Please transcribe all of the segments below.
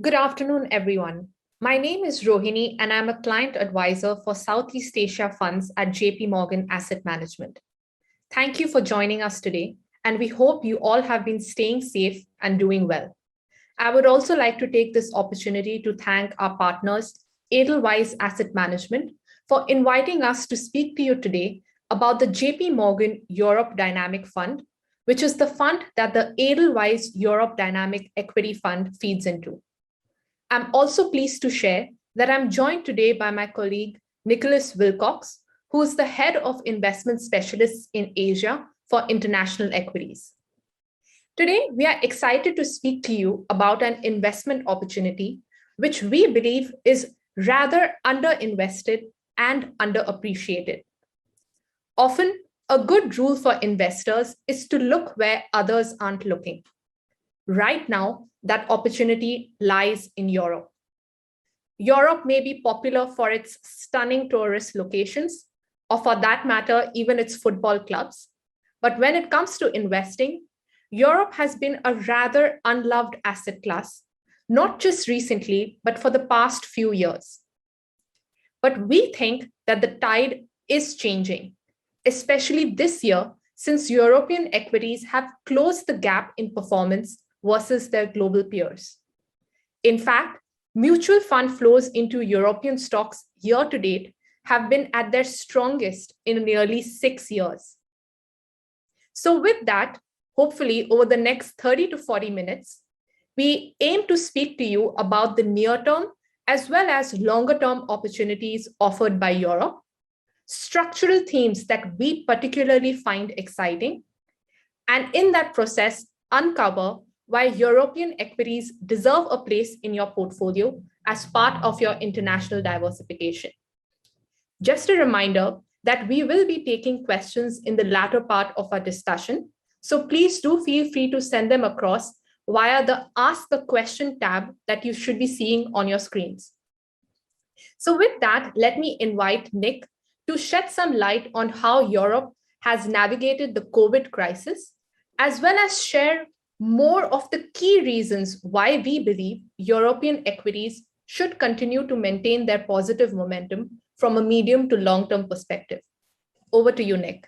Good afternoon, everyone. My name is Rohini, and I'm a client advisor for Southeast Asia funds at JP Morgan Asset Management. Thank you for joining us today, and we hope you all have been staying safe and doing well. I would also like to take this opportunity to thank our partners, Edelweiss Asset Management, for inviting us to speak to you today about the JP Morgan Europe Dynamic Fund, which is the fund that the Edelweiss Europe Dynamic Equity Fund feeds into. I'm also pleased to share that I'm joined today by my colleague, Nicholas Wilcox, who is the head of investment specialists in Asia for international equities. Today, we are excited to speak to you about an investment opportunity, which we believe is rather underinvested and underappreciated. Often, a good rule for investors is to look where others aren't looking. Right now, that opportunity lies in Europe. Europe may be popular for its stunning tourist locations, or for that matter, even its football clubs. But when it comes to investing, Europe has been a rather unloved asset class, not just recently, but for the past few years. But we think that the tide is changing, especially this year, since European equities have closed the gap in performance versus their global peers. In fact, mutual fund flows into European stocks year to date have been at their strongest in nearly 6 years. So with that, hopefully over the next 30 to 40 minutes, we aim to speak to you about the near-term as well as longer-term opportunities offered by Europe, structural themes that we particularly find exciting, and in that process, uncover why European equities deserve a place in your portfolio as part of your international diversification. Just a reminder that we will be taking questions in the latter part of our discussion, so please do feel free to send them across via the Ask a Question tab that you should be seeing on your screens. So with that, let me invite Nick to shed some light on how Europe has navigated the COVID crisis, as well as share more of the key reasons why we believe European equities should continue to maintain their positive momentum from a medium to long-term perspective. Over to you, Nick.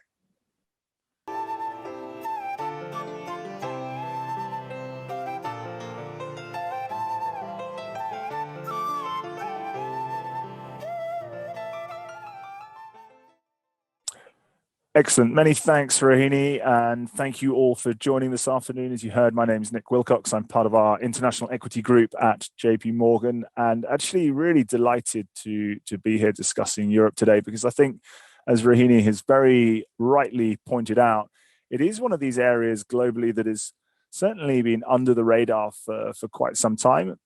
Excellent. Many thanks, Rohini, and thank you all for joining this afternoon. As you heard, my name is Nick Wilcox. I'm part of our international equity group at JP Morgan, and actually really delighted to be here discussing Europe today, because I think, as Rohini has very rightly pointed out, it is one of these areas globally that has certainly been under the radar for quite some time.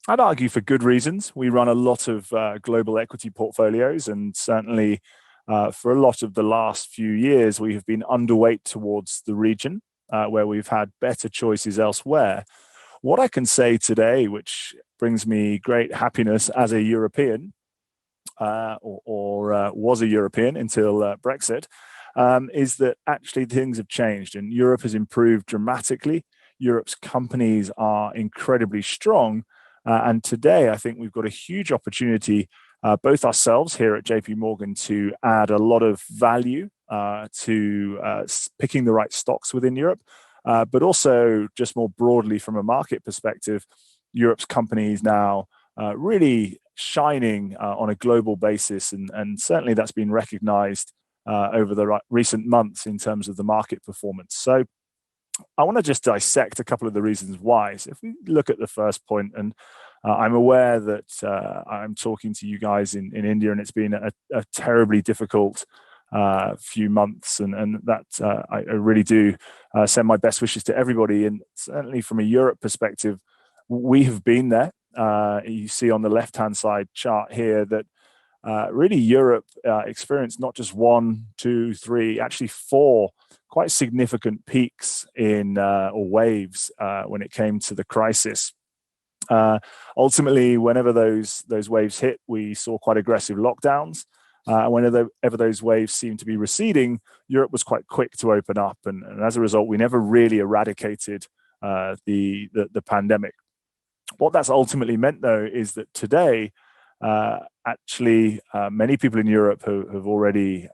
I'd argue for good reasons. We run a lot of global equity portfolios, and certainly for a lot of the last few years, we have been underweight towards the region, where we've had better choices elsewhere. What I can say today, which brings me great happiness as a European, or was a European until Brexit, is that actually things have changed and Europe has improved dramatically. Europe's companies are incredibly strong. And today, I think we've got a huge opportunity, both ourselves here at JP Morgan, to add a lot of value to picking the right stocks within Europe, but also just more broadly from a market perspective, Europe's companies now really shining on a global basis, and certainly that's been recognized over the recent months in terms of the market performance. So I want to just dissect a couple of the reasons why. So if we look at the first point, and I'm aware that I'm talking to you guys in India, and it's been a terribly difficult few months, and that I really do send my best wishes to everybody. And certainly from a Europe perspective, we have been there. You see on the left-hand side chart here that really Europe experienced not just 1, 2, 3, actually 4 quite significant peaks in or waves when it came to the crisis. Ultimately, whenever those waves hit, we saw quite aggressive lockdowns. And whenever those waves seemed to be receding, Europe was quite quick to open up, and as a result, we never really eradicated the pandemic. What that's ultimately meant, though, is that today, many people in Europe have already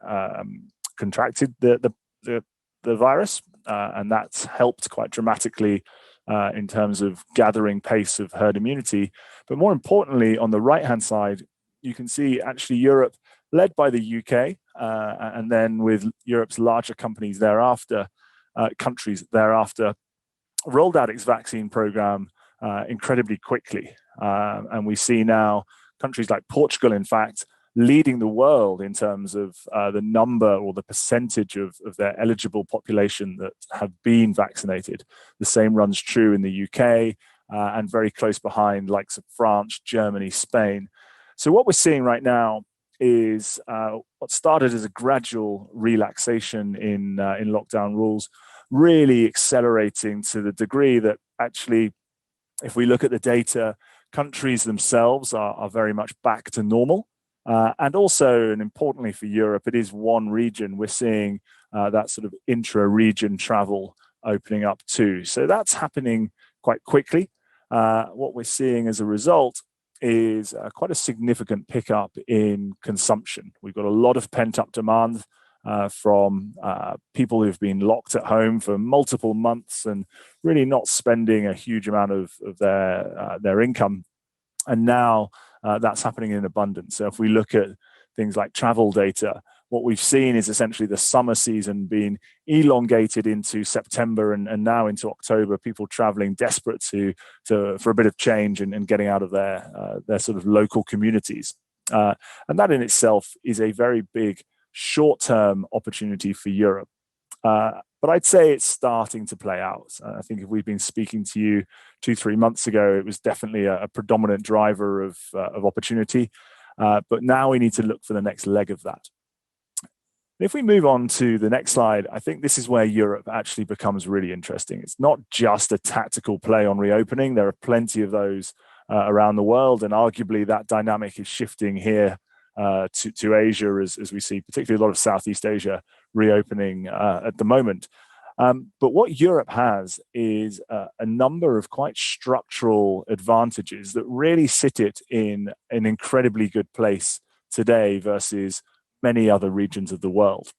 contracted the virus, and that's helped quite dramatically in terms of gathering pace of herd immunity. But more importantly, on the right-hand side, you can see actually Europe, led by the UK, and then with Europe's larger countries thereafter, rolled out its vaccine program incredibly quickly. And we see now countries like Portugal, in fact, leading the world in terms of the number or the percentage of their eligible population that have been vaccinated. The same runs true in the UK and very close behind, likes of France, Germany, Spain. So what we're seeing right now is what started as a gradual relaxation in lockdown rules, really accelerating to the degree that actually, if we look at the data, countries themselves are very much back to normal. And also, and importantly for Europe, it is one region. We're seeing that sort of intra-region travel opening up too. So that's happening quite quickly. What we're seeing as a result is quite a significant pickup in consumption. We've got a lot of pent-up demand from people who've been locked at home for multiple months and really not spending a huge amount of their income. And now that's happening in abundance. So if we look at things like travel data, what we've seen is essentially the summer season being elongated into September and now into October, people traveling desperate for a bit of change and getting out of their sort of local communities. And that in itself is a very big short-term opportunity for Europe. But I'd say it's starting to play out. I think if we've been speaking to you 2-3 months ago, it was definitely a predominant driver of opportunity. But now we need to look for the next leg of that. If we move on to the next slide, I think this is where Europe actually becomes really interesting. It's not just a tactical play on reopening. There are plenty of those around the world, and arguably that dynamic is shifting here to Asia as we see particularly a lot of Southeast Asia reopening at the moment. But what Europe has is a number of quite structural advantages that really sit it in an incredibly good place today versus many other regions of the world.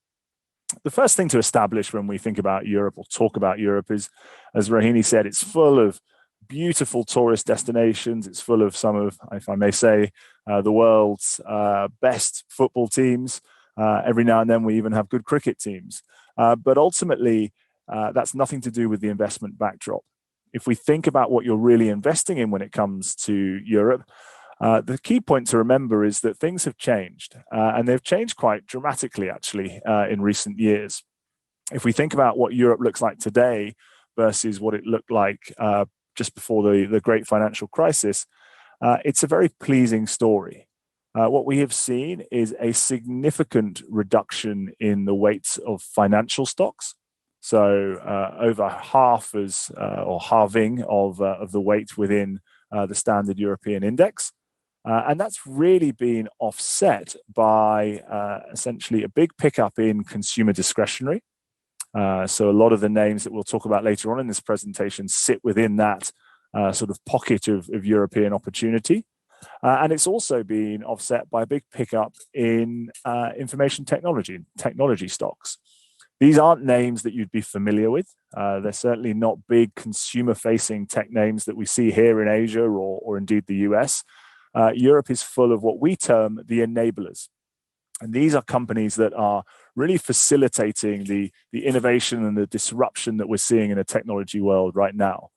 The first thing to establish when we think about Europe or talk about Europe is, as Rohini said, it's full of beautiful tourist destinations. It's full of some of, if I may say, the world's best football teams. Every now and then we even have good cricket teams. But ultimately, that's nothing to do with the investment backdrop. If we think about what you're really investing in when it comes to Europe, the key point to remember is that things have changed, and they've changed quite dramatically, actually, in recent years. If we think about what Europe looks like today versus what it looked like just before the great financial crisis, it's a very pleasing story. What we have seen is a significant reduction in the weight of financial stocks. So over halving of the weight within the standard European index. And that's really been offset by essentially a big pickup in consumer discretionary. So a lot of the names that we'll talk about later on in this presentation sit within that sort of pocket of European opportunity. And it's also been offset by a big pickup in information technology stocks. These aren't names that you'd be familiar with. They're certainly not big consumer-facing tech names that we see here in Asia or indeed the US. Europe is full of what we term the enablers. And these are companies that are really facilitating the innovation and the disruption that we're seeing in the technology world right now.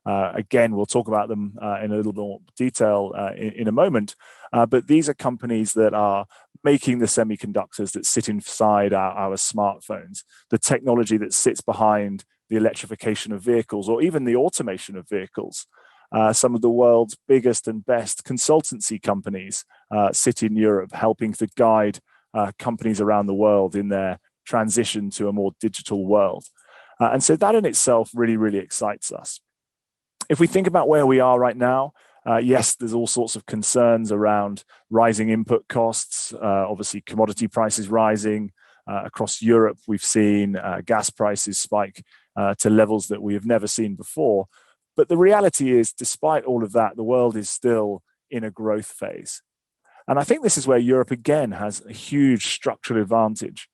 Again, we'll talk about them in a little more detail in a moment. But these are companies that are making the semiconductors that sit inside our smartphones, the technology that sits behind the electrification of vehicles, or even the automation of vehicles. Some of the world's biggest and best consultancy companies sit in Europe, helping to guide companies around the world in their transition to a more digital world. And so that in itself really, really excites us. If we think about where we are right now, yes, there's all sorts of concerns around rising input costs, obviously commodity prices rising. Across Europe, we've seen gas prices spike to levels that we have never seen before. But the reality is, despite all of that, the world is still in a growth phase. And I think this is where Europe again has a huge structural advantage.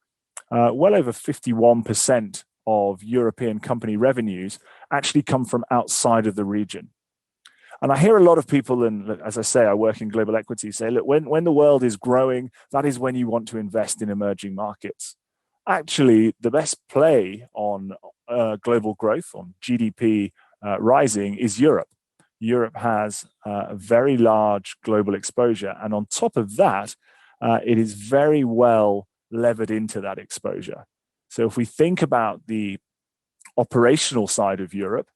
Well over 51% of European company revenues actually come from outside of the region. And I hear a lot of people, and as I say, I work in global equity, say, look, when the world is growing, that is when you want to invest in emerging markets. Actually, the best play on global growth, on GDP rising, is Europe. Europe has a very large global exposure. And on top of that, it is very well levered into that exposure. So if we think about the operational side of Europe,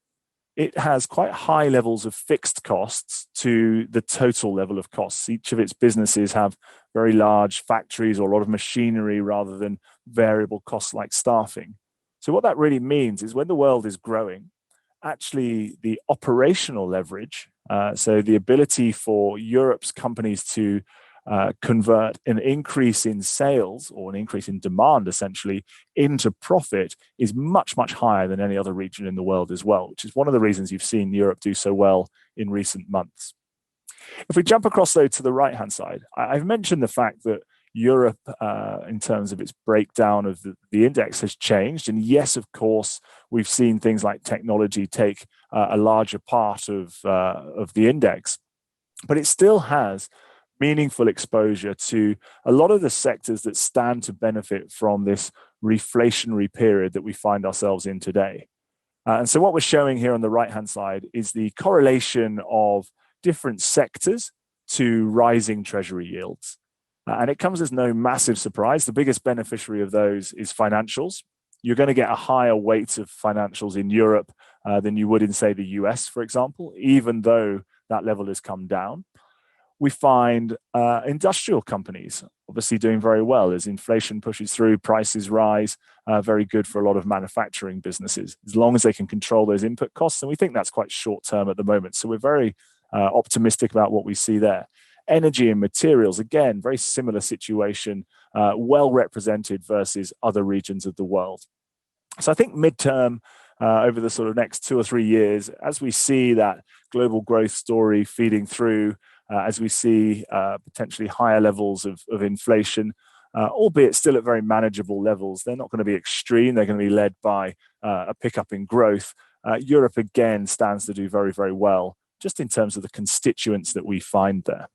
it has quite high levels of fixed costs to the total level of costs. Each of its businesses have very large factories or a lot of machinery rather than variable costs like staffing. So what that really means is when the world is growing, actually the operational leverage, so the ability for Europe's companies to convert an increase in sales or an increase in demand essentially into profit, is much, much higher than any other region in the world as well, which is one of the reasons you've seen Europe do so well in recent months. If we jump across though to the right-hand side, I've mentioned the fact that Europe, in terms of its breakdown of the index, has changed. And yes, of course, we've seen things like technology take a larger part of the index, but it still has meaningful exposure to a lot of the sectors that stand to benefit from this reflationary period that we find ourselves in today. And so what we're showing here on the right-hand side is the correlation of different sectors to rising treasury yields. And it comes as no massive surprise. The biggest beneficiary of those is financials. You're going to get a higher weight of financials in Europe than you would in, say, the US, for example, even though that level has come down. We find industrial companies obviously doing very well as inflation pushes through, prices rise, very good for a lot of manufacturing businesses, as long as they can control those input costs. And we think that's quite short term at the moment. So we're very optimistic about what we see there. Energy and materials, again, very similar situation, well represented versus other regions of the world. So I think midterm, over the sort of next 2 or 3 years, as we see that global growth story feeding through, as we see potentially higher levels of inflation, albeit still at very manageable levels. They're not going to be extreme. They're going to be led by a pickup in growth. Europe, again, stands to do very, very well, just in terms of the constituents that we find there.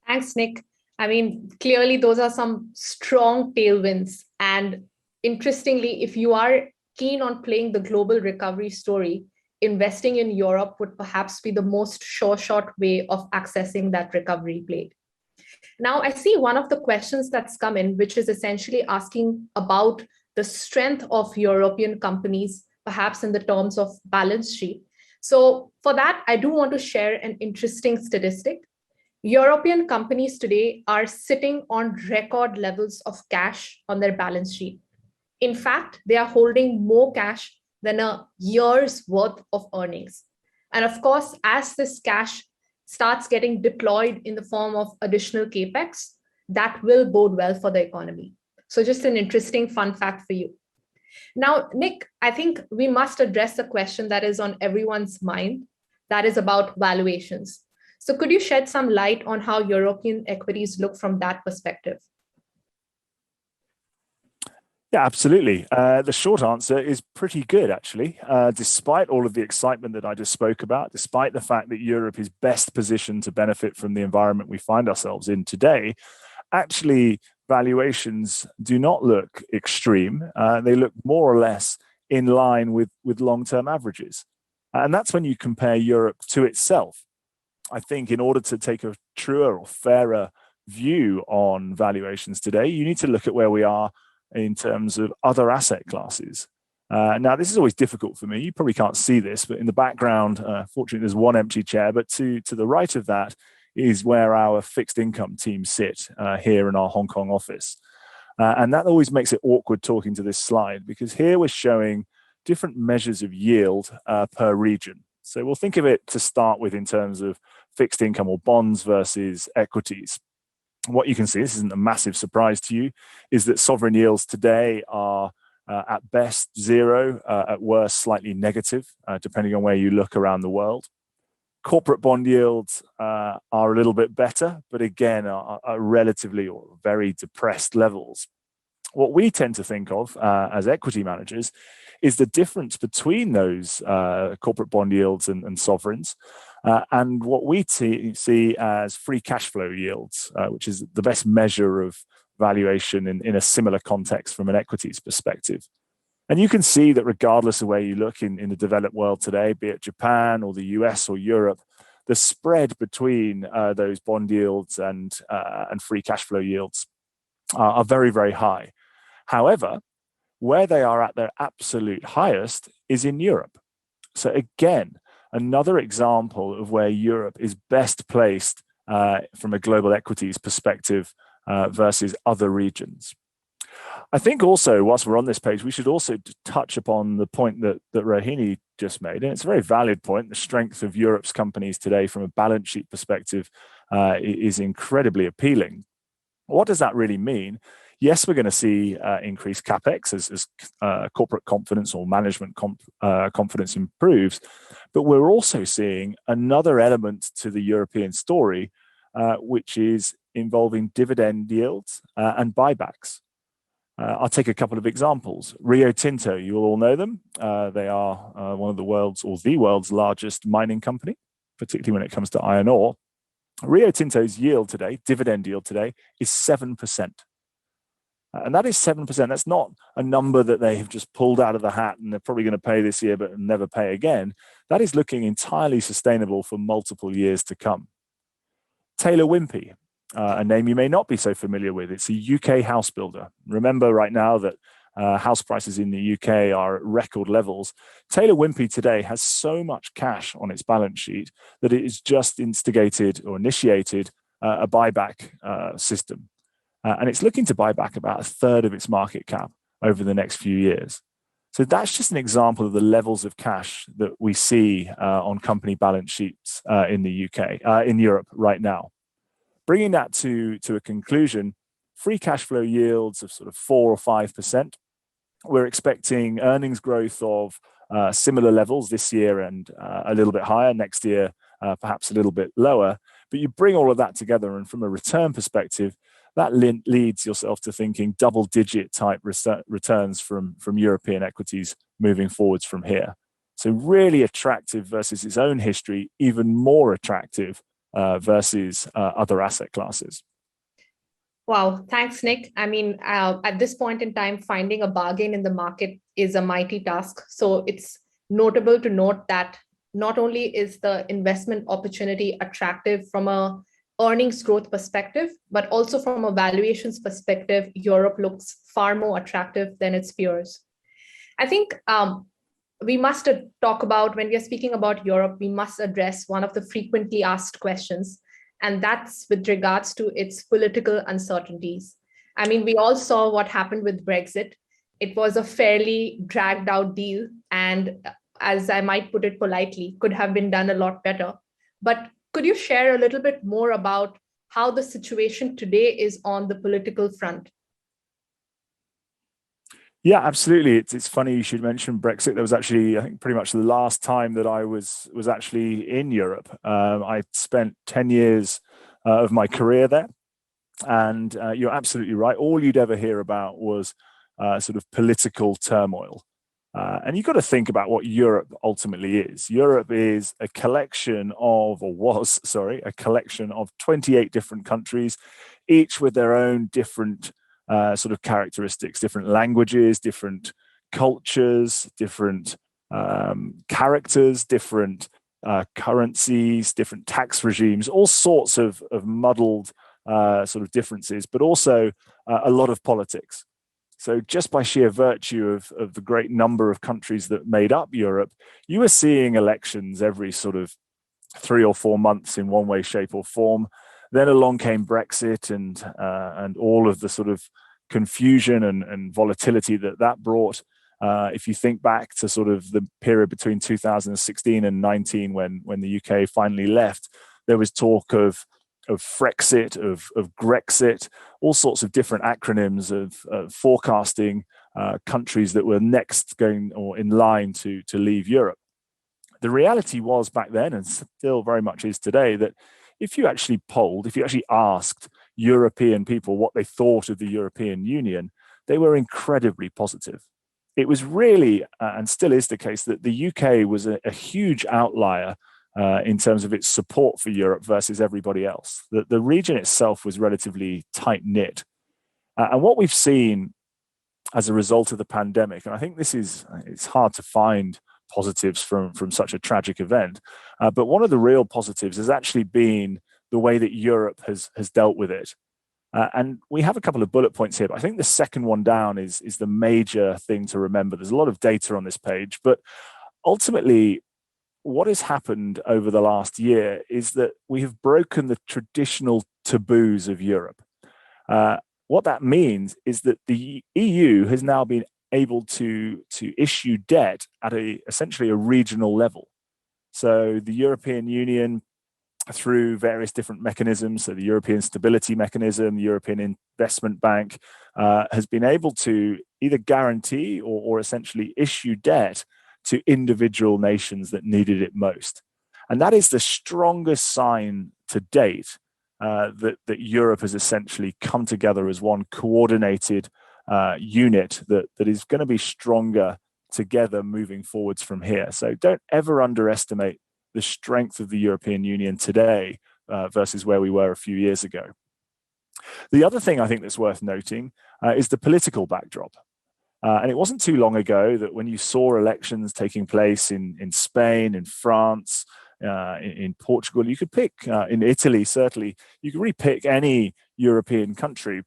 Thanks, Nick. I mean, clearly those are some strong tailwinds. And interestingly, if you are keen on playing the global recovery story, investing in Europe would perhaps be the most sure shot way of accessing that recovery play. Now, I see one of the questions that's come in, which is essentially asking about the strength of European companies, perhaps in the terms of balance sheet. So for that, I do want to share an interesting statistic. European companies today are sitting on record levels of cash on their balance sheet. In fact, they are holding more cash than a year's worth of earnings. And of course, as this cash starts getting deployed in the form of additional capex, that will bode well for the economy. So just an interesting fun fact for you. Now, Nick, I think we must address the question that is on everyone's mind, that is about valuations. So could you shed some light on how European equities look from that perspective? Yeah, absolutely. The short answer is pretty good, actually. Despite all of the excitement that I just spoke about, despite the fact that Europe is best positioned to benefit from the environment we find ourselves in today, actually valuations do not look extreme. They look more or less in line with long-term averages. And that's when you compare Europe to itself. I think in order to take a truer or fairer view on valuations today, you need to look at where we are in terms of other asset classes. Now, this is always difficult for me. You probably can't see this, but in the background, fortunately, there's one empty chair, but to the right of that is where our fixed income team sit here in our Hong Kong office. And that always makes it awkward talking to this slide, because here we're showing different measures of yield per region. So we'll think of it to start with in terms of fixed income or bonds versus equities. What you can see, this isn't a massive surprise to you, is that sovereign yields today are at best zero, at worst slightly negative, depending on where you look around the world. Corporate bond yields are a little bit better, but again, are relatively or very depressed levels. What we tend to think of as equity managers is the difference between those corporate bond yields and sovereigns, and what we see as free cash flow yields, which is the best measure of valuation in a similar context from an equities perspective. And you can see that regardless of where you look in the developed world today, be it Japan or the US or Europe, the spread between those bond yields and free cash flow yields are very, very high. However, where they are at their absolute highest is in Europe. So again, another example of where Europe is best placed from a global equities perspective versus other regions. I think also, whilst we're on this page, we should also touch upon the point that Rohini just made, and it's a very valid point. The strength of Europe's companies today from a balance sheet perspective is incredibly appealing. What does that really mean? Yes, we're going to see increased capex as corporate confidence or management confidence improves, but we're also seeing another element to the European story, which is involving dividend yields and buybacks. I'll take a couple of examples. Rio Tinto, you will all know them. They are one of the world's largest mining company, particularly when it comes to iron ore. Rio Tinto's yield today, dividend yield today, is 7%. And that is 7%. That's not a number that they have just pulled out of the hat and they're probably going to pay this year but never pay again. That is looking entirely sustainable for multiple years to come. Taylor Wimpey, a name you may not be so familiar with. It's a UK house builder. Remember right now that house prices in the UK are at record levels. Taylor Wimpey today has so much cash on its balance sheet that it has just instigated or initiated a buyback system. And it's looking to buy back about a third of its market cap over the next few years. So that's just an example of the levels of cash that we see on company balance sheets in the UK, in Europe right now. Bringing that to a conclusion, free cash flow yields of sort of 4 or 5%. We're expecting earnings growth of similar levels this year and a little bit higher next year, perhaps a little bit lower. But you bring all of that together, and from a return perspective, that leads yourself to thinking double-digit type returns from European equities moving forwards from here. So really attractive versus its own history, even more attractive versus other asset classes. Wow, thanks, Nick. I mean, at this point in time, finding a bargain in the market is a mighty task. So it's notable to note that not only is the investment opportunity attractive from a earnings growth perspective, but also from a valuations perspective, Europe looks far more attractive than its peers. I think we must talk about, when we are speaking about Europe, we must address one of the frequently asked questions, and that's with regards to its political uncertainties. I mean, we all saw what happened with Brexit. It was a fairly dragged out deal, and as I might put it politely, could have been done a lot better. But could you share a little bit more about how the situation today is on the political front? Yeah, absolutely. It's funny you should mention Brexit. That was actually, I think, pretty much the last time that I was actually in Europe. I spent 10 years of my career there. And you're absolutely right. All you'd ever hear about was sort of political turmoil. And you've got to think about what Europe ultimately is. Europe is a collection of 28 different countries, each with their own different sort of characteristics, different languages, different cultures, different characters, different currencies, different tax regimes, all sorts of muddled sort of differences, but also a lot of politics. So just by sheer virtue of the great number of countries that made up Europe, you were seeing elections every sort of 3 or 4 months in one way, shape or form. Then along came Brexit and all of the sort of confusion and volatility that brought. If you think back to sort of the period between 2016 and 19, when the UK finally left, there was talk of Frexit, of Grexit, all sorts of different acronyms of forecasting countries that were next going or in line to leave Europe. The reality was back then, and still very much is today, that if you actually asked European people what they thought of the European Union, they were incredibly positive. It was really, and still is the case, that the UK was a huge outlier in terms of its support for Europe versus everybody else. The region itself was relatively tight-knit. And what we've seen as a result of the pandemic, and I think it's hard to find positives from such a tragic event, but one of the real positives has actually been the way that Europe has dealt with it. And we have a couple of bullet points here, but I think the second one down is the major thing to remember. There's a lot of data on this page, but ultimately, what has happened over the last year is that we have broken the traditional taboos of Europe. What that means is that the EU has now been able to issue debt at essentially a regional level. So the European Union, through various different mechanisms, so the European Stability Mechanism, the European Investment Bank, has been able to either guarantee or essentially issue debt to individual nations that needed it most. And that is the strongest sign to date that Europe has essentially come together as one coordinated unit that is going to be stronger together moving forwards from here. So don't ever underestimate the strength of the European Union today versus where we were a few years ago. The other thing I think that's worth noting is the political backdrop. And it wasn't too long ago that when you saw elections taking place in Spain, in France, in Portugal, you could pick, in Italy certainly, you could really pick any European country.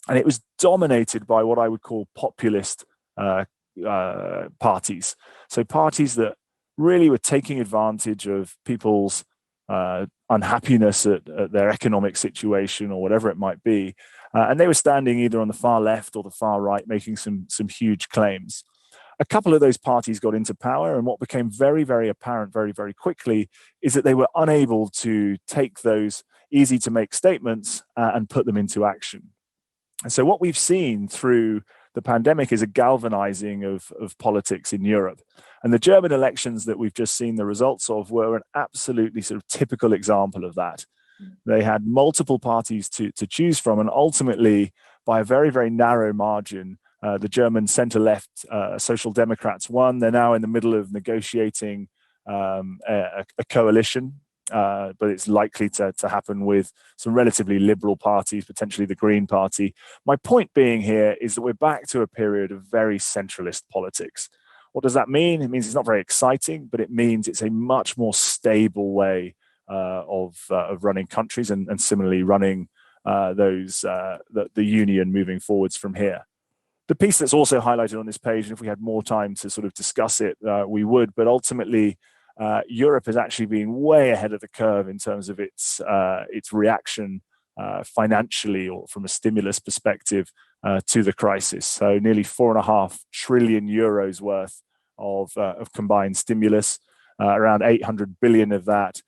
And it was dominated by what I would call populist parties. So parties that really were taking advantage of people's unhappiness at their economic situation or whatever it might be. And they were standing either on the far left or the far right, making some huge claims. A couple of those parties got into power, and what became very, very apparent very, very quickly is that they were unable to take those easy to make statements and put them into action. And so what we've seen through the pandemic is a galvanizing of politics in Europe. And the German elections that we've just seen the results of were an absolutely sort of typical example of that. They had multiple parties to choose from, and ultimately, by a very, very narrow margin, the German centre-left Social Democrats won. They're now in the middle of negotiating a coalition, but it's likely to happen with some relatively liberal parties, potentially the Green Party. My point being here is that we're back to a period of very centralist politics. What does that mean? It means it's not very exciting, but it means it's a much more stable way of running countries and similarly running the union moving forwards from here. The piece that's also highlighted on this page, and if we had more time to sort of discuss it, we would, but ultimately Europe has actually been way ahead of the curve in terms of its reaction financially or from a stimulus perspective to the crisis. So nearly 4.5 trillion euros worth of combined stimulus, around 800 billion of that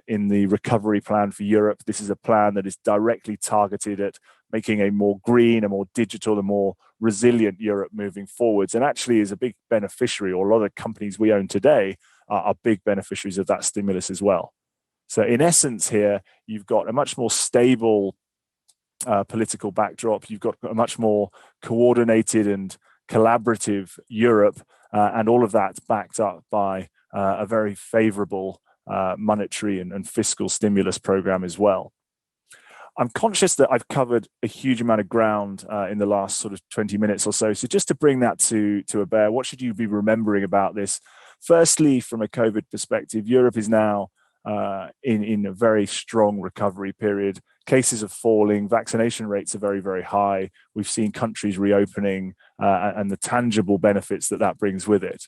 in the recovery plan for Europe. This is a plan that is directly targeted at making a more green, a more digital, a more resilient Europe moving forwards, and actually is a big beneficiary, or a lot of the companies we own today are big beneficiaries of that stimulus as well. So in essence here, you've got a much more stable political backdrop. You've got a much more coordinated and collaborative Europe, and all of that's backed up by a very favorable monetary and fiscal stimulus program as well. I'm conscious that I've covered a huge amount of ground in the last sort of 20 minutes or so. So just to bring that to a bear, what should you be remembering about this? Firstly, from a COVID perspective, Europe is now in a very strong recovery period. Cases are falling, vaccination rates are very, very high. We've seen countries reopening and the tangible benefits that brings with it.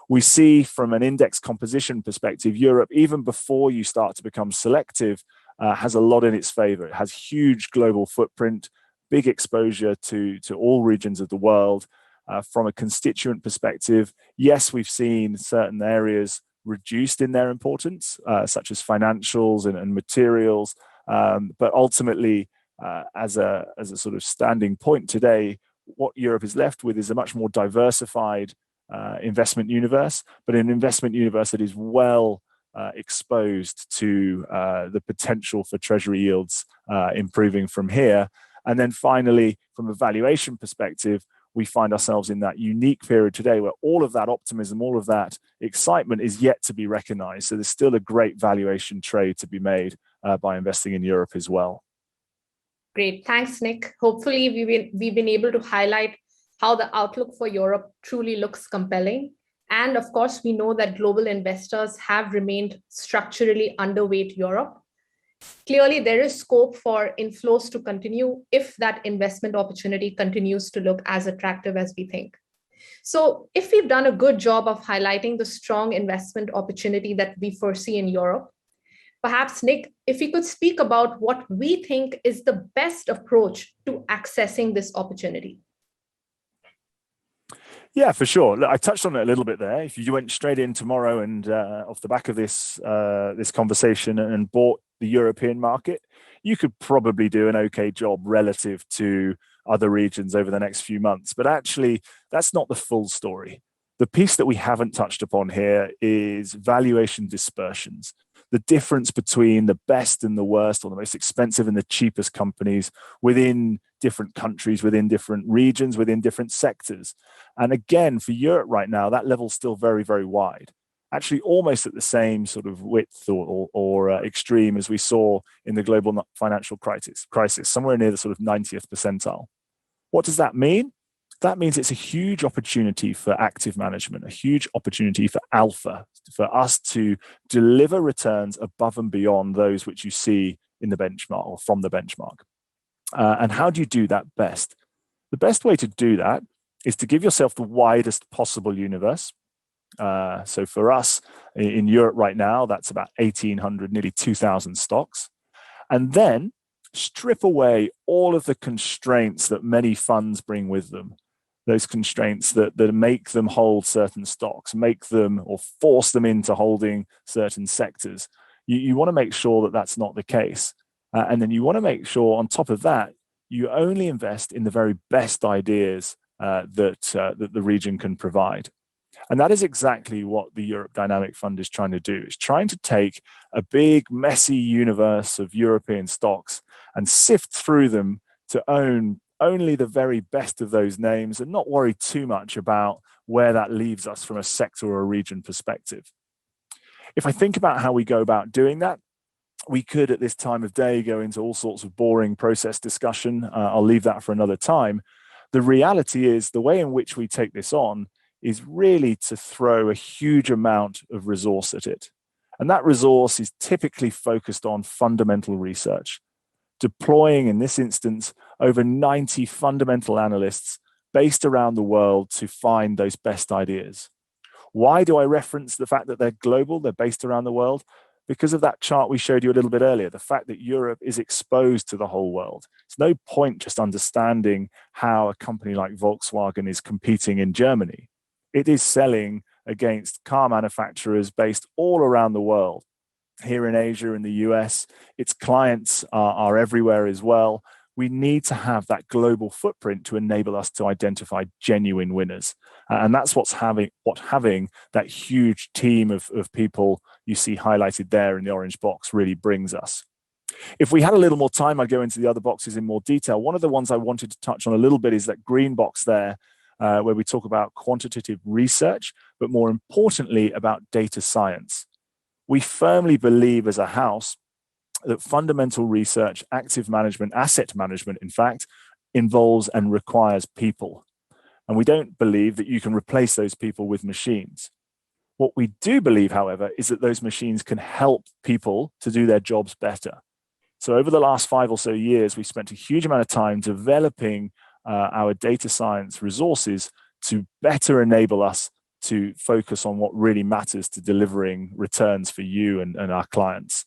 We see from an index composition perspective, Europe, even before you start to become selective, has a lot in its favor. It has huge global footprint, big exposure to all regions of the world. From a constituent perspective, yes, we've seen certain areas reduced in their importance, such as financials and materials. But ultimately, as a sort of standing point today, what Europe is left with is a much more diversified investment universe, but an investment universe that is well exposed to the potential for treasury yields improving from here. And then finally, from a valuation perspective, we find ourselves in that unique period today where all of that optimism, all of that excitement is yet to be recognized. So there's still a great valuation trade to be made by investing in Europe as well. Great. Thanks, Nick. Hopefully, we've been able to highlight how the outlook for Europe truly looks compelling. And of course, we know that global investors have remained structurally underweight Europe. Clearly, there is scope for inflows to continue if that investment opportunity continues to look as attractive as we think. So if we've done a good job of highlighting the strong investment opportunity that we foresee in Europe, perhaps, Nick, if you could speak about what we think is the best approach to accessing this opportunity. Yeah, for sure. Look, I touched on it a little bit there. If you went straight in tomorrow and off the back of this conversation and bought the European market, you could probably do an okay job relative to other regions over the next few months. But actually, that's not the full story. The piece that we haven't touched upon here is valuation dispersions. The difference between the best and the worst, or the most expensive and the cheapest companies within different countries, within different regions, within different sectors. And again, for Europe right now, that level's still very, very wide. Actually, almost at the same sort of width or extreme as we saw in the global financial crisis, somewhere near the sort of 90th percentile. What does that mean? That means it's a huge opportunity for active management, a huge opportunity for alpha, for us to deliver returns above and beyond those which you see in the benchmark or from the benchmark. And how do you do that best? The best way to do that is to give yourself the widest possible universe. So for us in Europe right now, that's about 1,800, nearly 2,000 stocks. And then strip away all of the constraints that many funds bring with them. Those constraints that make them hold certain stocks, make them or force them into holding certain sectors. You want to make sure that that's not the case. And then you want to make sure on top of that, you only invest in the very best ideas that the region can provide. And that is exactly what the Europe Dynamic Fund is trying to do. It's trying to take a big, messy universe of European stocks and sift through them to own only the very best of those names and not worry too much about where that leaves us from a sector or a region perspective. If I think about how we go about doing that, we could at this time of day go into all sorts of boring process discussion. I'll leave that for another time. The reality is the way in which we take this on is really to throw a huge amount of resource at it. And that resource is typically focused on fundamental research, deploying, in this instance, over 90 fundamental analysts based around the world to find those best ideas. Why do I reference the fact that they're global, they're based around the world? Because of that chart we showed you a little bit earlier, the fact that Europe is exposed to the whole world. It's no point just understanding how a company like Volkswagen is competing in Germany. It is selling against car manufacturers based all around the world. Here in Asia, in the US, its clients are everywhere as well. We need to have that global footprint to enable us to identify genuine winners. And that's what having that huge team of people you see highlighted there in the orange box really brings us. If we had a little more time, I'd go into the other boxes in more detail. One of the ones I wanted to touch on a little bit is that green box there, where we talk about quantitative research, but more importantly about data science. We firmly believe as a house that fundamental research, active management, asset management, in fact, involves and requires people. And we don't believe that you can replace those people with machines. What we do believe, however, is that those machines can help people to do their jobs better. So over the last 5 or so years, we spent a huge amount of time developing our data science resources to better enable us to focus on what really matters to delivering returns for you and our clients.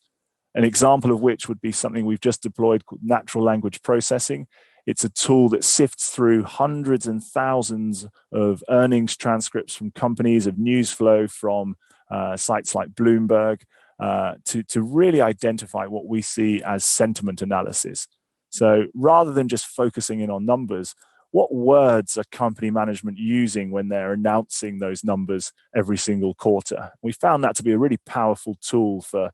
An example of which would be something we've just deployed called natural language processing. It's a tool that sifts through hundreds and thousands of earnings transcripts from companies, of news flow from sites like Bloomberg, to really identify what we see as sentiment analysis. So rather than just focusing in on numbers, what words are company management using when they're announcing those numbers every single quarter? We found that to be a really powerful tool for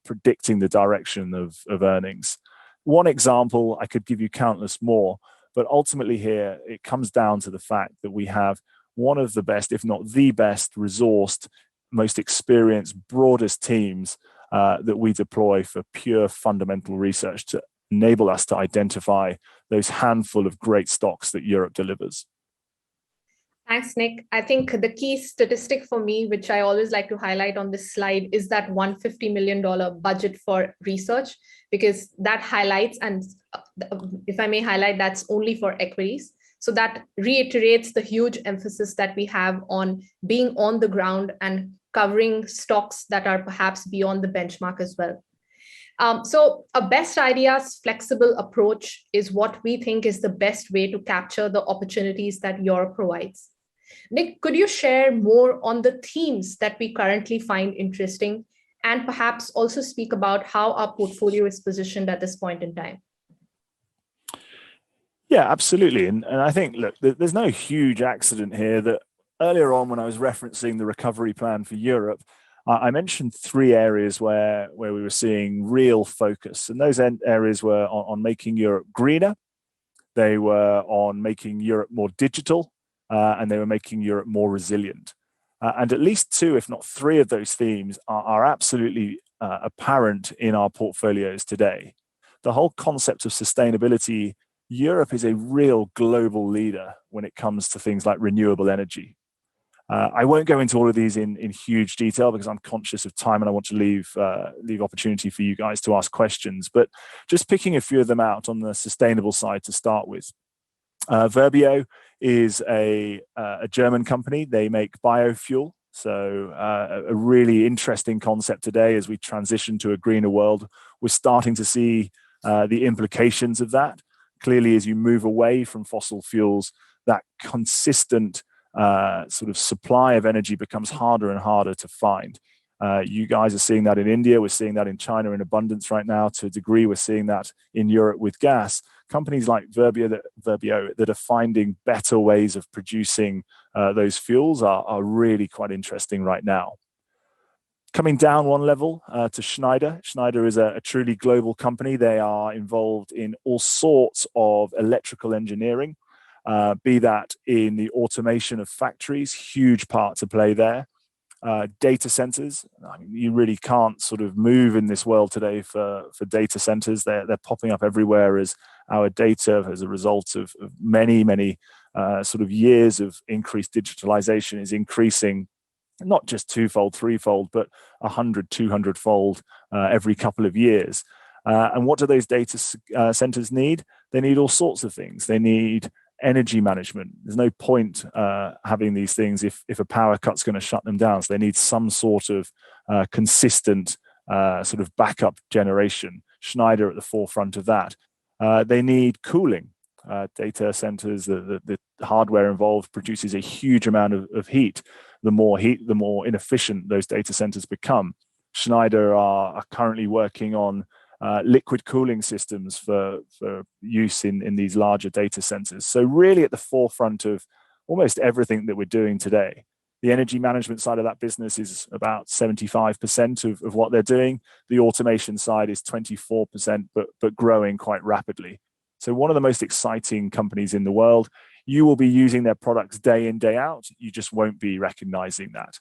predicting the direction of earnings. One example, I could give you countless more, but ultimately here, it comes down to the fact that we have one of the best, if not the best, resourced, most experienced, broadest teams that we deploy for pure fundamental research to enable us to identify those handful of great stocks that Europe delivers. Thanks, Nick. I think the key statistic for me, which I always like to highlight on this slide, is that $150 million budget for research, because that highlights, and if I may highlight, that's only for equities. So that reiterates the huge emphasis that we have on being on the ground and covering stocks that are perhaps beyond the benchmark as well. So a best ideas flexible approach is what we think is the best way to capture the opportunities that Europe provides. Nick, could you share more on the themes that we currently find interesting, and perhaps also speak about how our portfolio is positioned at this point in time? Yeah, absolutely. And I think, look, there's no huge accident here that earlier on when I was referencing the recovery plan for Europe, I mentioned three areas where we were seeing real focus. And those areas were on making Europe greener, they were on making Europe more digital, and they were making Europe more resilient. And at least two, if not three of those themes are absolutely apparent in our portfolios today. The whole concept of sustainability, Europe is a real global leader when it comes to things like renewable energy. I won't go into all of these in huge detail because I'm conscious of time and I want to leave opportunity for you guys to ask questions. But just picking a few of them out on the sustainable side to start with. Verbio is a German company. They make biofuel. So a really interesting concept today as we transition to a greener world. We're starting to see the implications of that. Clearly, as you move away from fossil fuels, that consistent sort of supply of energy becomes harder and harder to find. You guys are seeing that in India. We're seeing that in China in abundance right now. To a degree, we're seeing that in Europe with gas. Companies like Verbio that are finding better ways of producing those fuels are really quite interesting right now. Coming down one level to Schneider. Schneider is a truly global company. They are involved in all sorts of electrical engineering, be that in the automation of factories, huge part to play there. Data centers, I mean, you really can't sort of move in this world today for data centers. They're popping up everywhere as our data, as a result of many sort of years of increased digitalization, is increasing not just twofold, threefold, but 100, 200-fold every couple of years. And what do those data centers need? They need all sorts of things. They need energy management. There's no point having these things if a power cut's going to shut them down. So they need some sort of consistent sort of backup generation. Schneider at the forefront of that. They need cooling. Data centers, the hardware involved produces a huge amount of heat. The more heat, the more inefficient those data centers become. Schneider are currently working on liquid cooling systems for use in these larger data centers. So really at the forefront of almost everything that we're doing today. The energy management side of that business is about 75% of what they're doing. The automation side is 24%, but growing quite rapidly. So one of the most exciting companies in the world. You will be using their products day in, day out. You just won't be recognizing that.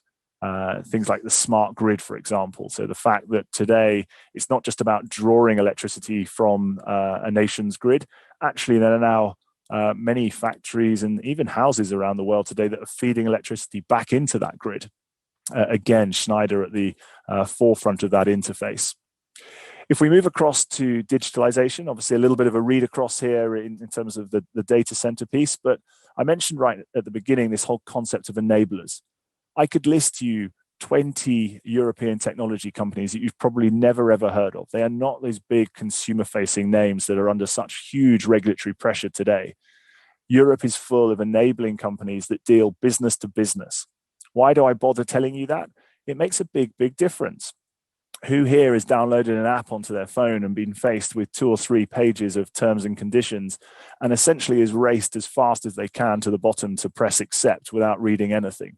Things like the smart grid, for example. So the fact that today it's not just about drawing electricity from a nation's grid. Actually, there are now many factories and even houses around the world today that are feeding electricity back into that grid. Again, Schneider at the forefront of that interface. If we move across to digitalization, obviously a little bit of a read across here in terms of the data center piece, but I mentioned right at the beginning this whole concept of enablers. I could list you 20 European technology companies that you've probably never ever heard of. They are not those big consumer-facing names that are under such huge regulatory pressure today. Europe is full of enabling companies that deal business to business. Why do I bother telling you that? It makes a big difference. Who here has downloaded an app onto their phone and been faced with 2 or 3 pages of terms and conditions and essentially is raced as fast as they can to the bottom to press accept without reading anything?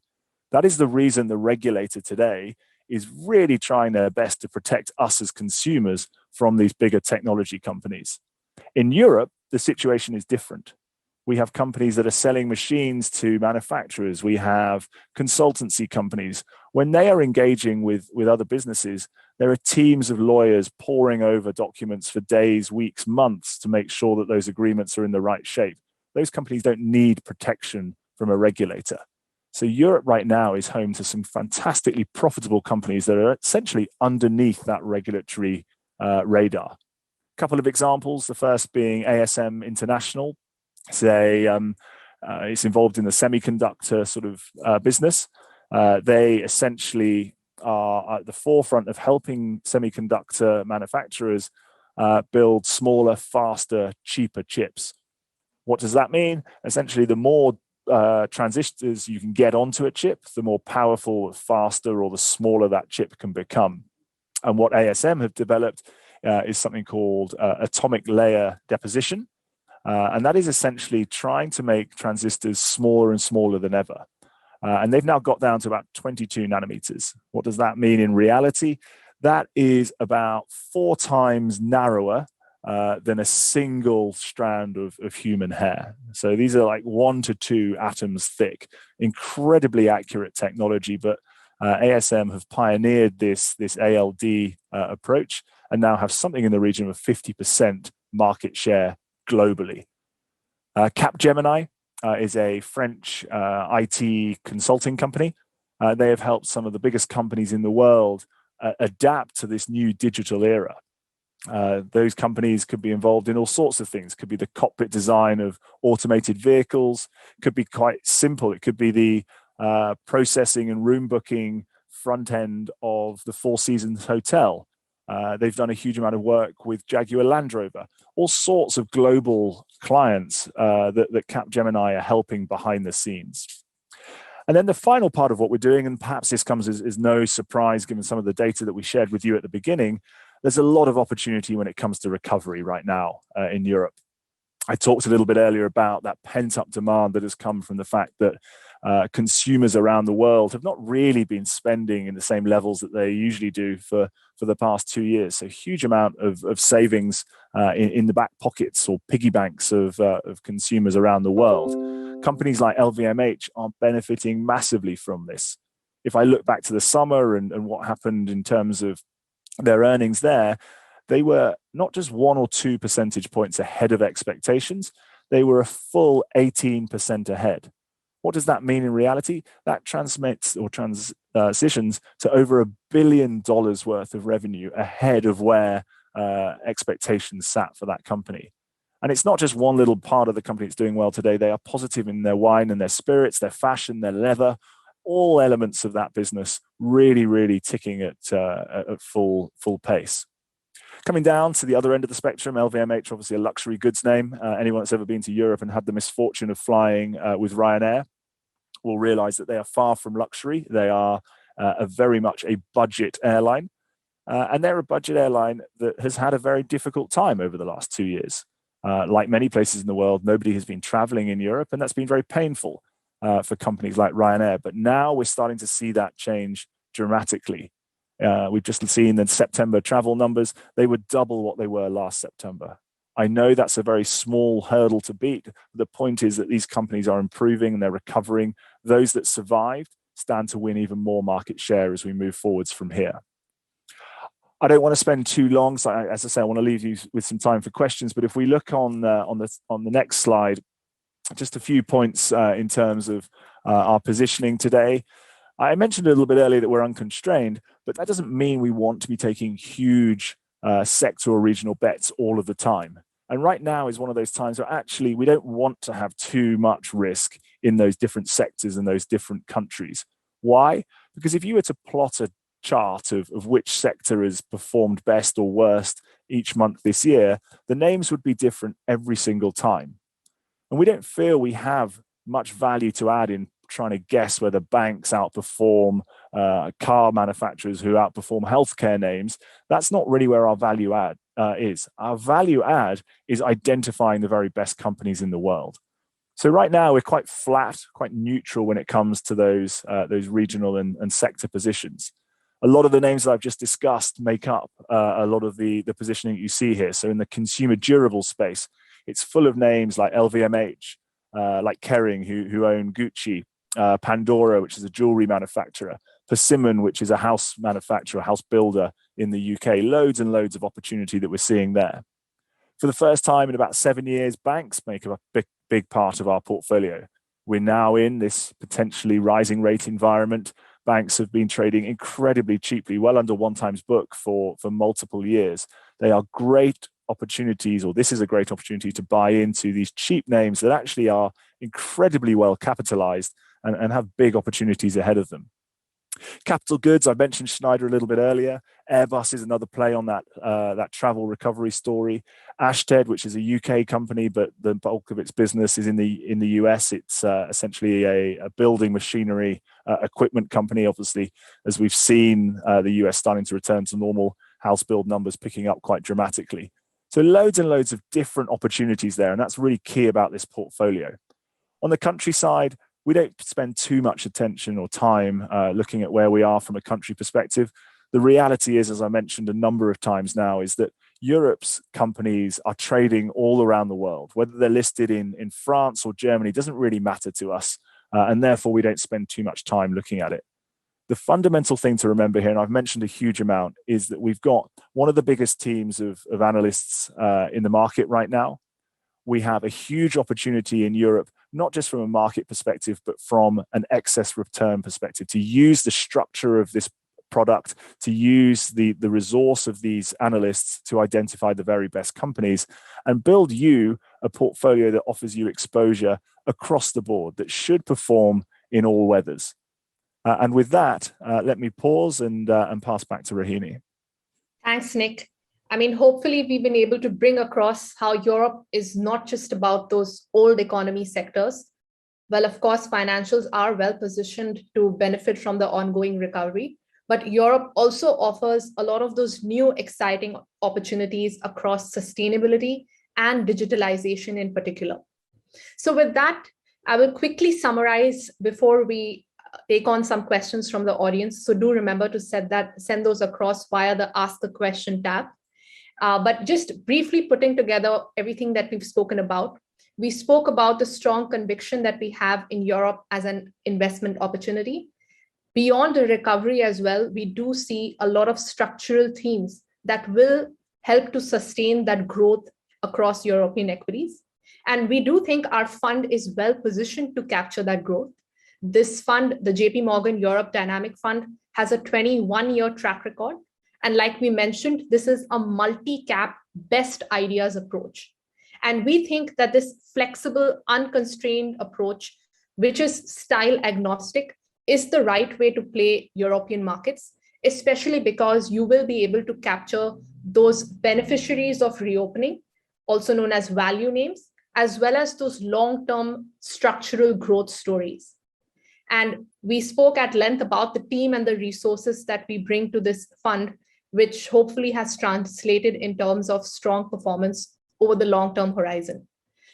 That is the reason the regulator today is really trying their best to protect us as consumers from these bigger technology companies. In Europe, the situation is different. We have companies that are selling machines to manufacturers. We have consultancy companies. When they are engaging with other businesses, there are teams of lawyers poring over documents for days, weeks, months to make sure that those agreements are in the right shape. Those companies don't need protection from a regulator. So Europe right now is home to some fantastically profitable companies that are essentially underneath that regulatory radar. A couple of examples, the first being ASM International. It's involved in the semiconductor sort of business. They essentially are at the forefront of helping semiconductor manufacturers build smaller, faster, cheaper chips. What does that mean? Essentially, the more transistors you can get onto a chip, the more powerful, faster, or the smaller that chip can become. And what ASM have developed is something called atomic layer deposition. And that is essentially trying to make transistors smaller and smaller than ever. And they've now got down to about 22 nanometers. What does that mean in reality? That is about 4 times narrower than a single strand of human hair. So these are like 1 to 2 atoms thick, incredibly accurate technology. But ASM have pioneered this ALD approach and now have something in the region of 50% market share globally. Capgemini is a French IT consulting company. They have helped some of the biggest companies in the world adapt to this new digital era. Those companies could be involved in all sorts of things. Could be the cockpit design of automated vehicles. Could be quite simple. It could be the processing and room booking front end of the Four Seasons Hotel. They've done a huge amount of work with Jaguar Land Rover, all sorts of global clients that Capgemini are helping behind the scenes. And then the final part of what we're doing, and perhaps this comes as no surprise given some of the data that we shared with you at the beginning, there's a lot of opportunity when it comes to recovery right now in Europe. I talked a little bit earlier about that pent-up demand that has come from the fact that consumers around the world have not really been spending in the same levels that they usually do for the past 2 years. So a huge amount of savings in the back pockets or piggy banks of consumers around the world. Companies like LVMH are benefiting massively from this. If I look back to the summer and what happened in terms of their earnings there, they were not just 1 or 2 percentage points ahead of expectations, they were a full 18% ahead. What does that mean in reality? That transitions to over $1 billion worth of revenue ahead of where expectations sat for that company. And it's not just one little part of the company that's doing well today. They are positive in their wine and their spirits, their fashion, their leather, all elements of that business really, really ticking at full pace. Coming down to the other end of the spectrum, LVMH, obviously a luxury goods name. Anyone that's ever been to Europe and had the misfortune of flying with Ryanair will realize that they are far from luxury. They are very much a budget airline. And they're a budget airline that has had a very difficult time over the last 2 years. Like many places in the world, nobody has been traveling in Europe, and that's been very painful for companies like Ryanair. But now we're starting to see that change dramatically. We've just seen the September travel numbers. They were double what they were last September. I know that's a very small hurdle to beat. The point is that these companies are improving and they're recovering. Those that survived stand to win even more market share as we move forwards from here. I don't want to spend too long. So as I say, I want to leave you with some time for questions. But if we look on the next slide, just a few points in terms of our positioning today. I mentioned a little bit earlier that we're unconstrained, but that doesn't mean we want to be taking huge sector or regional bets all of the time. And right now is one of those times where actually we don't want to have too much risk in those different sectors and those different countries. Why? Because if you were to plot a chart of which sector has performed best or worst each month this year, the names would be different every single time. And we don't feel we have much value to add in trying to guess whether banks outperform car manufacturers who outperform healthcare names. That's not really where our value add is. Our value add is identifying the very best companies in the world. So right now we're quite flat, quite neutral when it comes to those regional and sector positions. A lot of the names that I've just discussed make up a lot of the positioning you see here. So in the consumer durable space, it's full of names like LVMH, like Kering, who own Gucci, Pandora, which is a jewelry manufacturer, Persimmon, which is a house manufacturer, house builder in the UK. Loads and loads of opportunity that we're seeing there. For the first time in about 7 years, banks make up a big part of our portfolio. We're now in this potentially rising rate environment. Banks have been trading incredibly cheaply, well under 1x book for multiple years. They are great opportunities, or this is a great opportunity to buy into these cheap names that actually are incredibly well capitalized and have big opportunities ahead of them. Capital goods, I mentioned Schneider a little bit earlier. Airbus is another play on that travel recovery story. Ashtead, which is a UK company, but the bulk of its business is in the US. It's essentially a building machinery equipment company. Obviously, as we've seen the US starting to return to normal, house build numbers picking up quite dramatically. So loads and loads of different opportunities there, and that's really key about this portfolio. On the countryside, we don't spend too much attention or time looking at where we are from a country perspective. The reality is, as I mentioned a number of times now, is that Europe's companies are trading all around the world. Whether they're listed in France or Germany doesn't really matter to us, and therefore we don't spend too much time looking at it. The fundamental thing to remember here, and I've mentioned a huge amount, is that we've got one of the biggest teams of analysts in the market right now. We have a huge opportunity in Europe, not just from a market perspective, but from an excess return perspective, to use the structure of this product, to use the resource of these analysts to identify the very best companies and build you a portfolio that offers you exposure across the board that should perform in all weathers. And with that, let me pause and pass back to Rohini. Thanks, Nick. I mean, hopefully we've been able to bring across how Europe is not just about those old economy sectors. Well, of course, financials are well positioned to benefit from the ongoing recovery, but Europe also offers a lot of those new exciting opportunities across sustainability and digitalization in particular. So with that, I will quickly summarize before we take on some questions from the audience. So do remember to send those across via the Ask the Question tab. But just briefly putting together everything that we've spoken about, we spoke about the strong conviction that we have in Europe as an investment opportunity. Beyond the recovery as well, we do see a lot of structural themes that will help to sustain that growth across European equities. And we do think our fund is well positioned to capture that growth. This fund, the JP Morgan Europe Dynamic Fund, has a 21-year track record. And like we mentioned, this is a multi-cap best ideas approach. And we think that this flexible, unconstrained approach, which is style agnostic, is the right way to play European markets, especially because you will be able to capture those beneficiaries of reopening, also known as value names, as well as those long-term structural growth stories. And we spoke at length about the team and the resources that we bring to this fund, which hopefully has translated in terms of strong performance over the long-term horizon.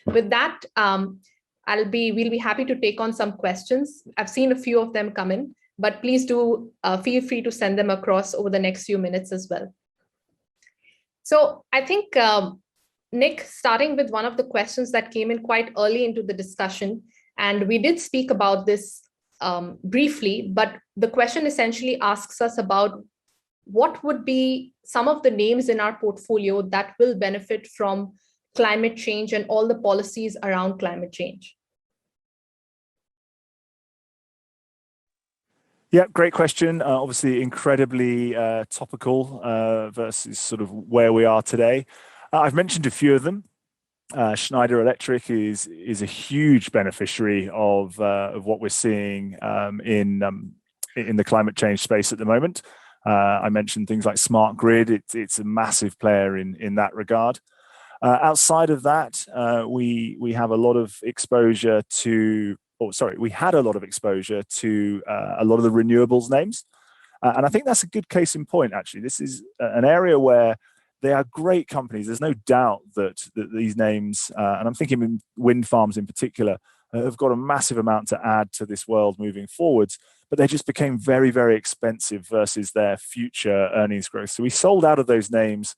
With that, we'll be happy to take on some questions. I've seen a few of them come in, but please do feel free to send them across over the next few minutes as well. So I think, Nick, starting with one of the questions that came in quite early into the discussion, and we did speak about this briefly, but the question essentially asks us about what would be some of the names in our portfolio that will benefit from climate change and all the policies around climate change? Yeah, great question. Obviously, incredibly topical versus sort of where we are today. I've mentioned a few of them. Schneider Electric is a huge beneficiary of what we're seeing in the climate change space at the moment. I mentioned things like smart grid. It's a massive player in that regard. Outside of that, we have a lot of exposure to we had a lot of exposure to a lot of the renewables names. And I think that's a good case in point, actually. This is an area where they are great companies. There's no doubt that these names, and I'm thinking in wind farms in particular, have got a massive amount to add to this world moving forwards, but they just became very, very expensive versus their future earnings growth. So we sold out of those names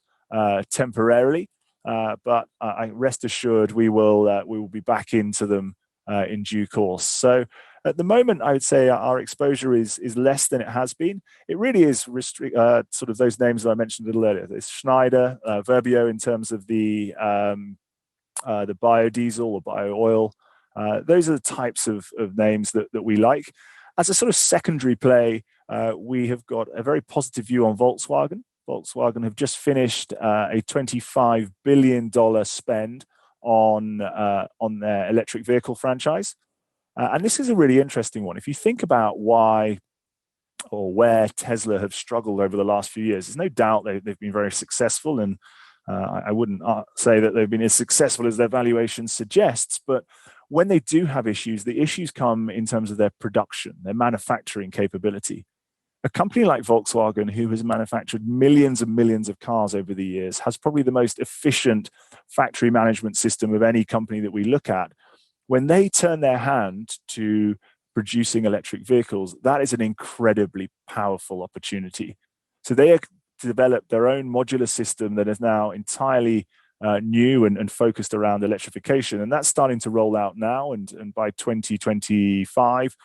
temporarily, but I rest assured we will be back into them in due course. So at the moment, I would say our exposure is less than it has been. It really is sort of those names that I mentioned a little earlier. It's Schneider, Verbio in terms of the biodiesel or bio-oil. Those are the types of names that we like. As a sort of secondary play, we have got a very positive view on Volkswagen. Volkswagen have just finished a $25 billion spend on their electric vehicle franchise. And this is a really interesting one. If you think about why or where Tesla have struggled over the last few years, there's no doubt they've been very successful. And I wouldn't say that they've been as successful as their valuation suggests. But when they do have issues, the issues come in terms of their production, their manufacturing capability. A company like Volkswagen, who has manufactured millions and millions of cars over the years, has probably the most efficient factory management system of any company that we look at. When they turn their hand to producing electric vehicles, that is an incredibly powerful opportunity. So they have developed their own modular system that is now entirely new and focused around electrification. And that's starting to roll out now. And by 2025,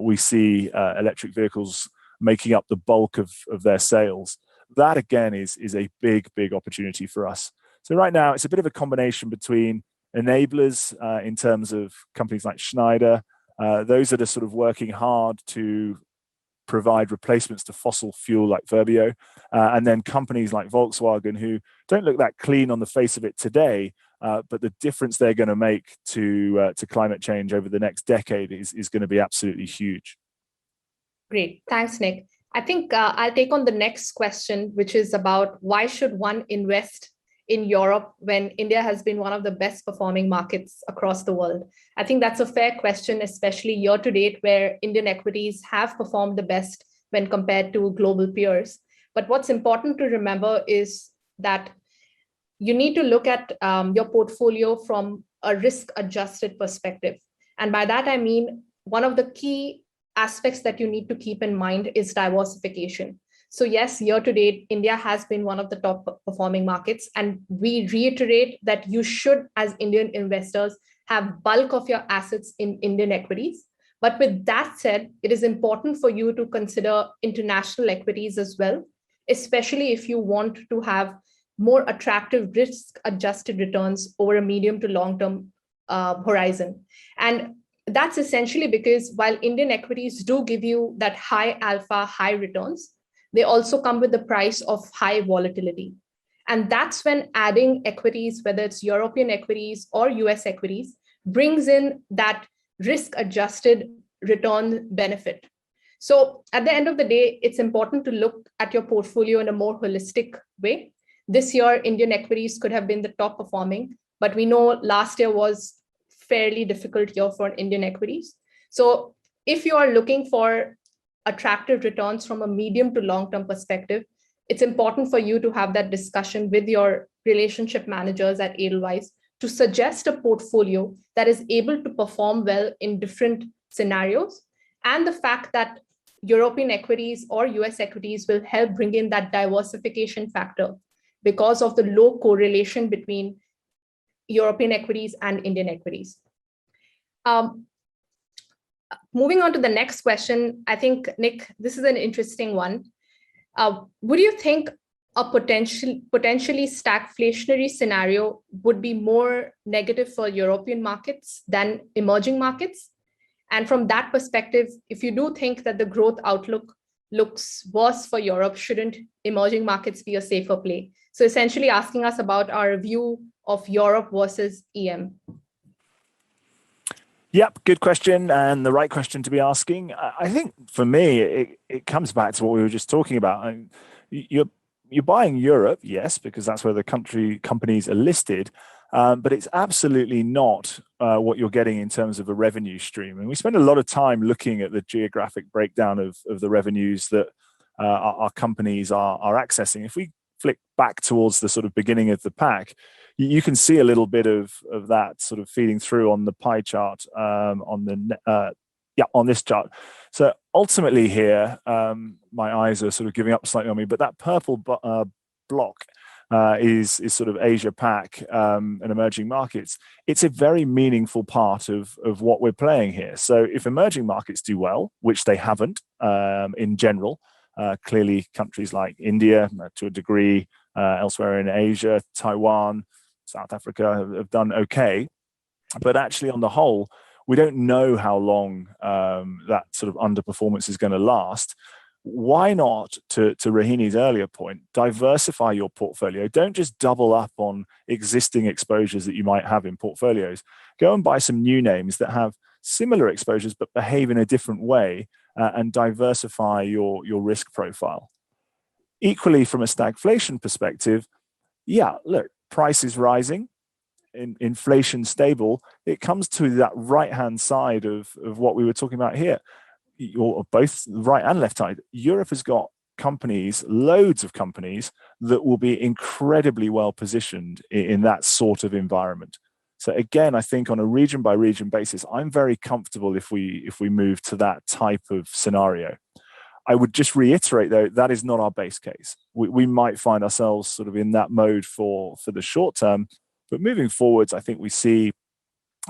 we see electric vehicles making up the bulk of their sales. That, again, is a big, big opportunity for us. So right now, it's a bit of a combination between enablers in terms of companies like Schneider, those that are sort of working hard to provide replacements to fossil fuel like Verbio, and then companies like Volkswagen who don't look that clean on the face of it today, but the difference they're going to make to climate change over the next decade is going to be absolutely huge. Great. Thanks, Nick. I think I'll take on the next question, which is about why should one invest in Europe when India has been one of the best performing markets across the world? I think that's a fair question, especially year to date, where Indian equities have performed the best when compared to global peers. But what's important to remember is that you need to look at your portfolio from a risk-adjusted perspective. And by that, I mean, one of the key aspects that you need to keep in mind is diversification. So yes, year to date, India has been one of the top performing markets. And we reiterate that you should, as Indian investors, have bulk of your assets in Indian equities. But with that said, it is important for you to consider international equities as well, especially if you want to have more attractive risk-adjusted returns over a medium to long-term horizon. And that's essentially because while Indian equities do give you that high alpha, high returns, they also come with the price of high volatility. And that's when adding equities, whether it's European equities or US equities, brings in that risk-adjusted return benefit. So at the end of the day, it's important to look at your portfolio in a more holistic way. This year, Indian equities could have been the top performing, but we know last year was fairly difficult year for Indian equities. So if you are looking for attractive returns from a medium to long-term perspective, it's important for you to have that discussion with your relationship managers at Edelweiss to suggest a portfolio that is able to perform well in different scenarios. And the fact that European equities or US equities will help bring in that diversification factor because of the low correlation between European equities and Indian equities. Moving on to the next question, I think, Nick, this is an interesting one. Would you think a potentially stagflationary scenario would be more negative for European markets than emerging markets? And from that perspective, if you do think that the growth outlook looks worse for Europe, shouldn't emerging markets be a safer play? So essentially asking us about our view of Europe versus EM. Yep, good question, and the right question to be asking. I think for me, it comes back to what we were just talking about. You're buying Europe, yes, because that's where the companies are listed. But it's absolutely not what you're getting in terms of a revenue stream. And we spend a lot of time looking at the geographic breakdown of the revenues that our companies are accessing. If we flick back towards the sort of beginning of the pack, you can see a little bit of that sort of feeding through on the pie chart on this chart. So ultimately here, my eyes are sort of giving up slightly on me, but that purple block is sort of Asia Pac and emerging markets. It's a very meaningful part of what we're playing here. So if emerging markets do well, which they haven't in general, clearly countries like India to a degree, elsewhere in Asia, Taiwan, South Africa have done okay. But actually on the whole, we don't know how long that sort of underperformance is going to last. Why not, to Rohini's earlier point, diversify your portfolio? Don't just double up on existing exposures that you might have in portfolios. Go and buy some new names that have similar exposures but behave in a different way and diversify your risk profile. Equally, from a stagflation perspective, look, price is rising, inflation stable. It comes to that right-hand side of what we were talking about here, or both right and left side. Europe has got companies, loads of companies, that will be incredibly well positioned in that sort of environment. So again, I think on a region by region basis, I'm very comfortable if we move to that type of scenario. I would just reiterate, though, that is not our base case. We might find ourselves sort of in that mode for the short term, but moving forwards, I think we see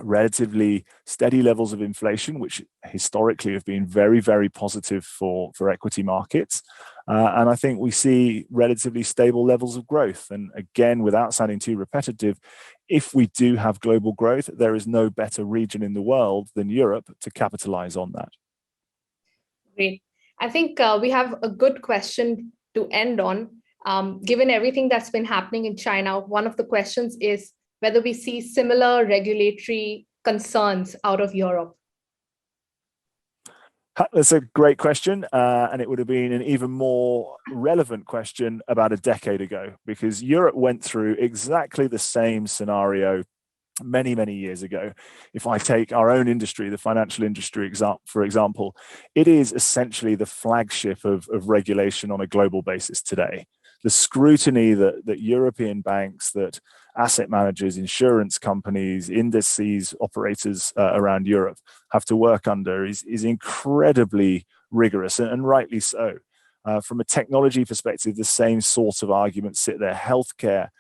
relatively steady levels of inflation, which historically have been very, very positive for equity markets. And I think we see relatively stable levels of growth. And again, without sounding too repetitive, if we do have global growth, there is no better region in the world than Europe to capitalize on that. Great. I think we have a good question to end on. Given everything that's been happening in China, one of the questions is whether we see similar regulatory concerns out of Europe. That's a great question, and it would have been an even more relevant question about a decade ago, because Europe went through exactly the same scenario many, many years ago. If I take our own industry, the financial industry, for example, it is essentially the flagship of regulation on a global basis today. The scrutiny that European banks, that asset managers, insurance companies, indices operators around Europe have to work under is incredibly rigorous, and rightly so. From a technology perspective, the same sort of arguments sit there. Healthcare,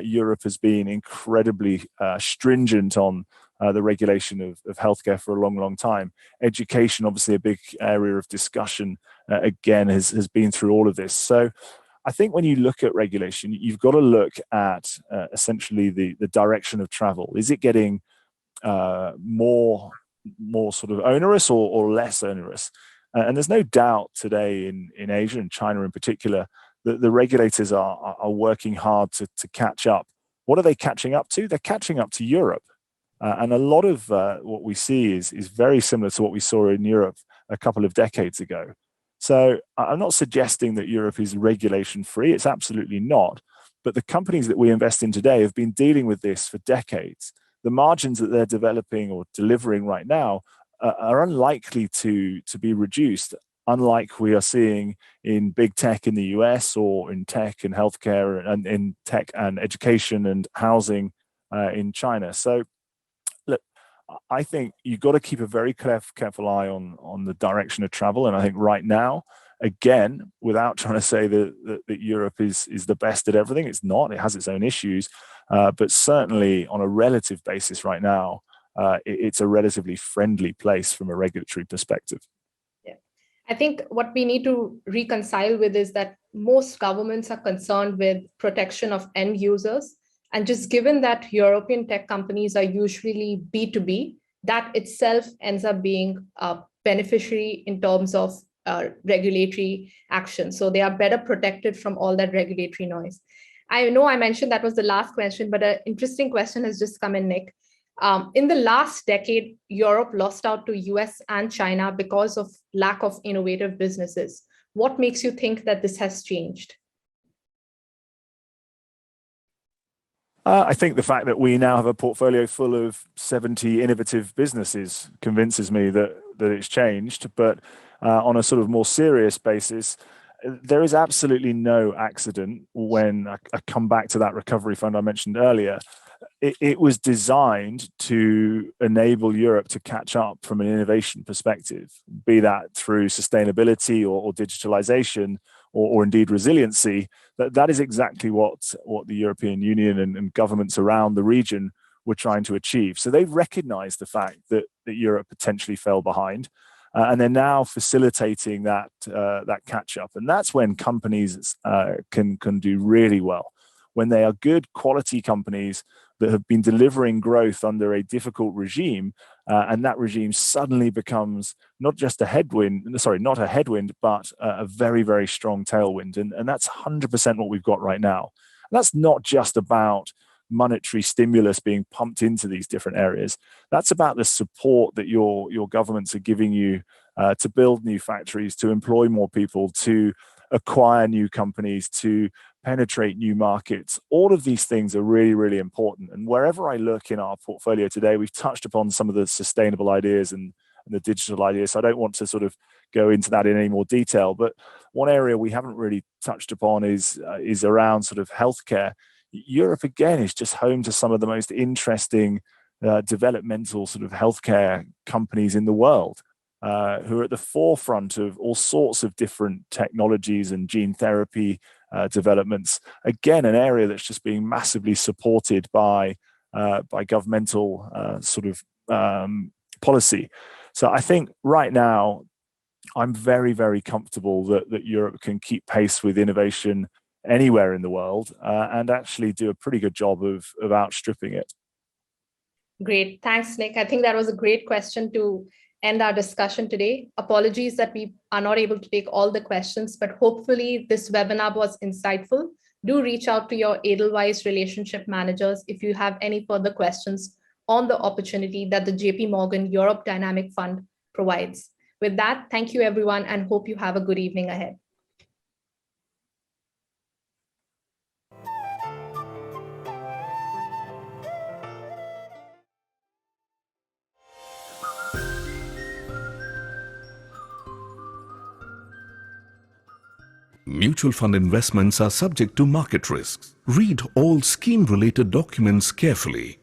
Europe has been incredibly stringent on the regulation of healthcare for a long, long time. Education, obviously a big area of discussion, again, has been through all of this. So I think when you look at regulation, you've got to look at essentially the direction of travel. Is it getting more sort of onerous or less onerous? And there's no doubt today in Asia and China in particular that the regulators are working hard to catch up. What are they catching up to? They're catching up to Europe. And a lot of what we see is very similar to what we saw in Europe a couple of decades ago. So I'm not suggesting that Europe is regulation free. It's absolutely not. But the companies that we invest in today have been dealing with this for decades. The margins that they're developing or delivering right now are unlikely to be reduced, unlike we are seeing in big tech in the US, or in tech and healthcare, and in tech and education and housing in China. So look, I think you've got to keep a very careful eye on the direction of travel. And I think right now, again, without trying to say that Europe is the best at everything, it's not. It has its own issues. But certainly on a relative basis right now, it's a relatively friendly place from a regulatory perspective. Yeah. I think what we need to reconcile with is that most governments are concerned with protection of end users. And just given that European tech companies are usually B2B, that itself ends up being a beneficiary in terms of regulatory action. So they are better protected from all that regulatory noise. I know I mentioned that was the last question, but an interesting question has just come in, Nick. In the last decade, Europe lost out to US and China because of lack of innovative businesses. What makes you think that this has changed? I think the fact that we now have a portfolio full of 70 innovative businesses convinces me that it's changed. But on a sort of more serious basis, there is absolutely no accident when I come back to that recovery fund I mentioned earlier. It was designed to enable Europe to catch up from an innovation perspective, be that through sustainability or digitalization or indeed resiliency. That is exactly what the European Union and governments around the region were trying to achieve. So they've recognized the fact that Europe potentially fell behind. And they're now facilitating that catch up. And that's when companies can do really well. When they are good quality companies that have been delivering growth under a difficult regime, and that regime suddenly becomes not just not a headwind, but a very, very strong tailwind. And that's 100% what we've got right now. And that's not just about monetary stimulus being pumped into these different areas. That's about the support that your governments are giving you to build new factories, to employ more people, to acquire new companies, to penetrate new markets. All of these things are really, really important. And wherever I look in our portfolio today, we've touched upon some of the sustainable ideas and the digital ideas. So I don't want to sort of go into that in any more detail. But one area we haven't really touched upon is around sort of healthcare. Europe, again, is just home to some of the most interesting developmental sort of healthcare companies in the world, who are at the forefront of all sorts of different technologies and gene therapy developments. Again, an area that's just being massively supported by governmental policy. So I think right now, I'm very, very comfortable that Europe can keep pace with innovation anywhere in the world and actually do a pretty good job of outstripping it. Great. Thanks, Nick. I think that was a great question to end our discussion today. Apologies that we are not able to take all the questions, but hopefully this webinar was insightful. Do reach out to your Edelweiss relationship managers if you have any further questions on the opportunity that the JP Morgan Europe Dynamic Fund provides. With that, thank you everyone and hope you have a good evening ahead. Mutual fund investments are subject to market risks. Read all scheme-related documents carefully.